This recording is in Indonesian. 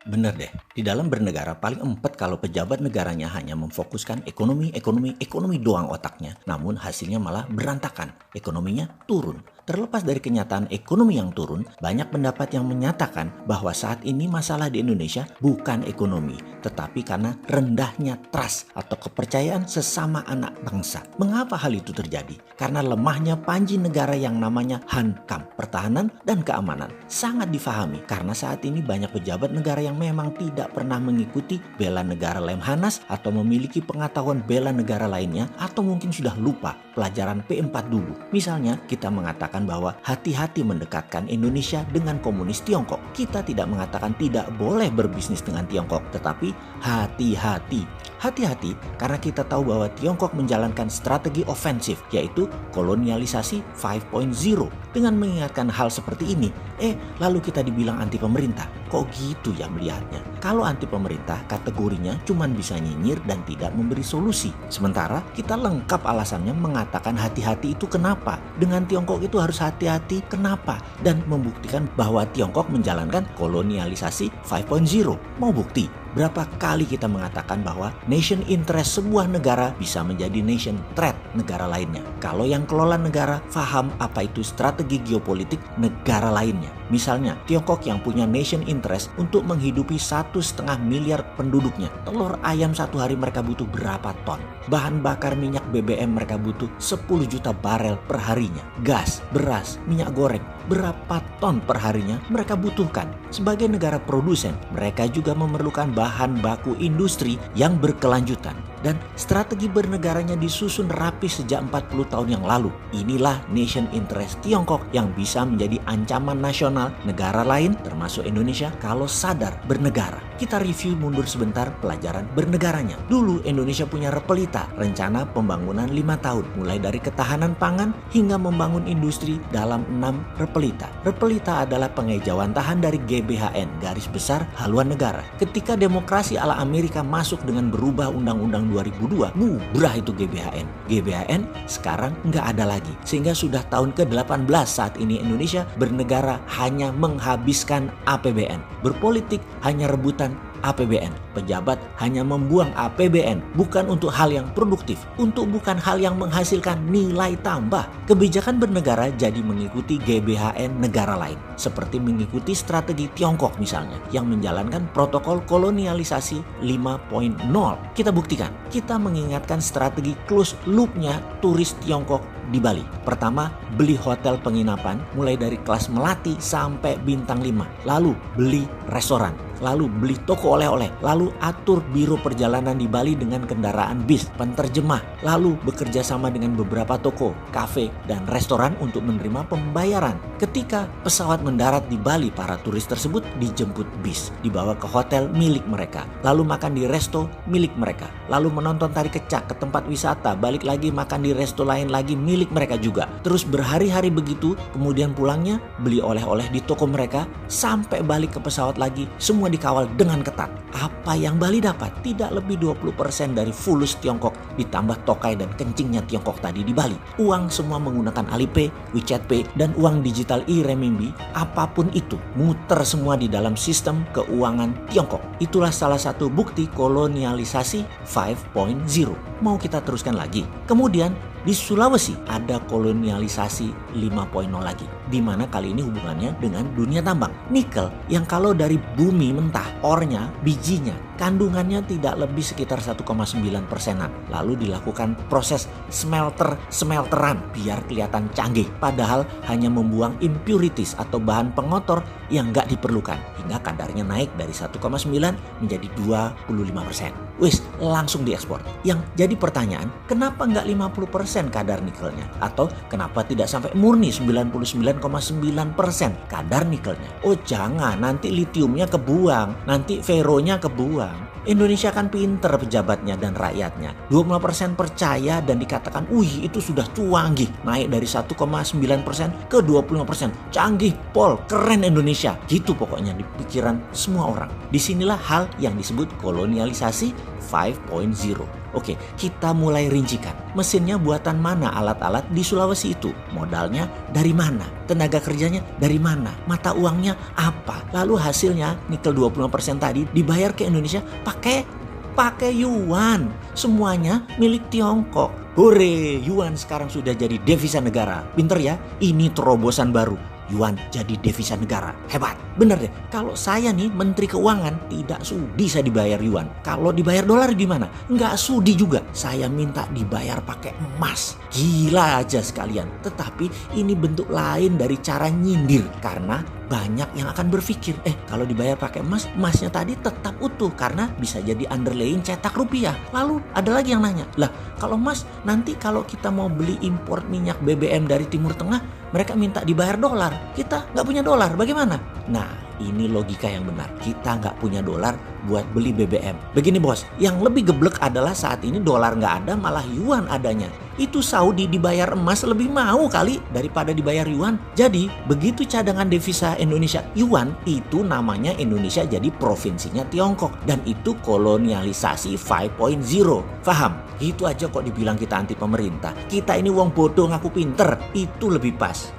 Bener deh, di dalam bernegara paling empet kalau pejabat negaranya hanya memfokuskan ekonomi doang otaknya. Namun hasilnya malah berantakan, ekonominya turun. Terlepas dari kenyataan ekonomi yang turun, banyak pendapat yang menyatakan bahwa saat ini masalah di Indonesia bukan ekonomi, tetapi karena rendahnya trust atau kepercayaan sesama anak bangsa. Mengapa hal itu terjadi? Karena lemahnya panji negara yang namanya Hankam, pertahanan dan keamanan. Sangat difahami karena saat ini banyak pejabat negara yang memang tidak pernah mengikuti bela negara Lemhanas atau memiliki pengetahuan bela negara lainnya atau mungkin sudah lupa pelajaran P4 dulu. Misalnya kita mengatakan bahwa hati-hati mendekatkan Indonesia dengan komunis Tiongkok. Kita tidak mengatakan tidak boleh berbisnis dengan Tiongkok, tetapi hati-hati. Hati-hati karena kita tahu bahwa Tiongkok menjalankan strategi ofensif yaitu kolonialisasi 5.0. Dengan mengingatkan hal seperti ini, lalu kita dibilang anti pemerintah. Kok gitu ya melihatnya? Kalau anti pemerintah kategorinya cuma bisa nyinyir dan tidak memberi solusi. Sementara kita lengkap alasannya mengatakan hati-hati itu kenapa? Dengan Tiongkok itu harus hati-hati kenapa? Dan membuktikan bahwa Tiongkok menjalankan kolonialisasi 5.0. Mau bukti? Berapa kali kita mengatakan bahwa nation interest sebuah negara bisa menjadi nation threat negara lainnya. Kalau yang kelola negara paham apa itu strategi geopolitik negara lainnya. Misalnya Tiongkok yang punya nation interest untuk menghidupi 1,5 miliar penduduknya. Telur ayam satu hari mereka butuh berapa ton? Bahan bakar minyak BBM mereka butuh 10 juta barel per harinya. Gas, beras, minyak goreng, berapa ton per harinya mereka butuhkan. Sebagai negara produsen, mereka juga memerlukan bahan baku industri yang berkelanjutan. Dan strategi bernegaranya disusun rapi sejak 40 tahun yang lalu. Inilah nation interest Tiongkok yang bisa menjadi ancaman nasional negara lain termasuk Indonesia kalau sadar bernegara. Kita review mundur sebentar pelajaran bernegaranya. Dulu Indonesia punya Repelita, rencana pembangunan 5 tahun. Mulai dari ketahanan pangan hingga membangun industri dalam 6 Repelita. Repelita adalah pengejauhan tahan dari GBHN, garis besar haluan negara. Ketika demokrasi ala Amerika masuk dengan berubah undang-undang 2002, bubrah itu GBHN. GBHN sekarang nggak ada lagi. Sehingga sudah tahun ke-18 saat ini Indonesia bernegara hanya menghabiskan APBN. Berpolitik hanya rebutan APBN. Pejabat hanya membuang APBN bukan untuk hal yang produktif, bukan hal yang menghasilkan nilai tambah. Kebijakan bernegara jadi mengikuti GBHN negara lain, seperti mengikuti strategi Tiongkok misalnya yang menjalankan protokol kolonialisasi 5.0. Kita buktikan, kita mengingatkan strategi close loop-nya turis Tiongkok di Bali. Pertama, beli hotel penginapan mulai dari kelas melati sampai bintang 5. Lalu beli restoran, lalu beli toko oleh-oleh, lalu atur biro perjalanan di Bali dengan kendaraan bis, penterjemah, lalu bekerja sama dengan beberapa toko, kafe, dan restoran untuk menerima pembayaran. Ketika pesawat mendarat di Bali, para turis tersebut dijemput bis, dibawa ke hotel milik mereka, lalu makan di resto milik mereka, lalu menonton tari kecak ke tempat wisata, balik lagi makan di resto lain lagi milik mereka juga. Terus berhari-hari begitu, kemudian pulangnya beli oleh-oleh di toko mereka, sampai balik ke pesawat lagi, semua dikawal dengan ketat. Apa yang Bali dapat? Tidak lebih 20% dari fulus Tiongkok ditambah tokai dan kencingnya Tiongkok tadi di Bali. Uang semua menggunakan Alipay, WeChat Pay, dan uang digital e-renminbi, apapun itu, muter semua di dalam sistem keuangan Tiongkok. Itulah salah satu bukti kolonialisasi 5.0. Mau kita teruskan lagi. Kemudian di Sulawesi ada kolonialisasi 5.0 lagi, di mana kali ini hubungannya dengan dunia tambang. Nikel yang kalau dari bumi mentah, ornya, bijinya, kandungannya tidak lebih sekitar 1,9%-an. Lalu dilakukan proses smelteran biar kelihatan canggih. Padahal hanya membuang impurities atau bahan pengotor yang nggak diperlukan. Hingga kadarnya naik dari 1,9 menjadi 25%. Wis, langsung diekspor. Yang jadi pertanyaan, kenapa nggak 50% kadar nikelnya? Atau kenapa tidak sampai murni 99,9% kadar nikelnya? Oh jangan, nanti litiumnya kebuang, nanti feronya kebuang. Indonesia kan pinter pejabatnya dan rakyatnya. 25% percaya dan dikatakan, wih itu sudah canggih. Naik dari 1,9% ke 25%. Canggih, Pol, keren Indonesia. Gitu pokoknya di pikiran semua orang. Disinilah hal yang disebut kolonialisasi 5.0. Oke, kita mulai rincikan. Mesinnya buatan mana alat-alat di Sulawesi itu? Modalnya dari mana? Tenaga kerjanya dari mana? Mata uangnya apa? Lalu hasilnya nikel 25% tadi dibayar ke Indonesia pakai yuan. Semuanya milik Tiongkok. Hore, yuan sekarang sudah jadi devisa negara. Pinter ya? Ini terobosan baru. Yuan jadi devisa negara. Hebat. Bener deh. Kalau saya nih Menteri Keuangan, tidak sudi saya dibayar yuan. Kalau dibayar dolar gimana? Nggak sudi juga. Saya minta dibayar pakai emas. Gila aja sekalian. Tetapi ini bentuk lain dari cara nyindir. Karena banyak yang akan berpikir, kalau dibayar pakai emas, emasnya tadi tetap utuh. Karena bisa jadi underlaying cetak rupiah. Lalu ada lagi yang nanya, lah kalau emas nanti kalau kita mau beli impor minyak BBM dari Timur Tengah, mereka minta dibayar dolar. Kita nggak punya dolar, bagaimana? Nah, ini logika yang benar. Kita nggak punya dolar buat beli BBM. Begini bos, yang lebih geblek adalah saat ini dolar nggak ada, malah yuan adanya. Itu Saudi dibayar emas lebih mau kali daripada dibayar yuan. Jadi, begitu cadangan devisa Indonesia yuan, itu namanya Indonesia jadi provinsinya Tiongkok. Dan itu kolonialisasi 5.0. Paham? Itu aja kok dibilang kita anti pemerintah. Kita ini wong bodoh ngaku pinter. Itu lebih pas.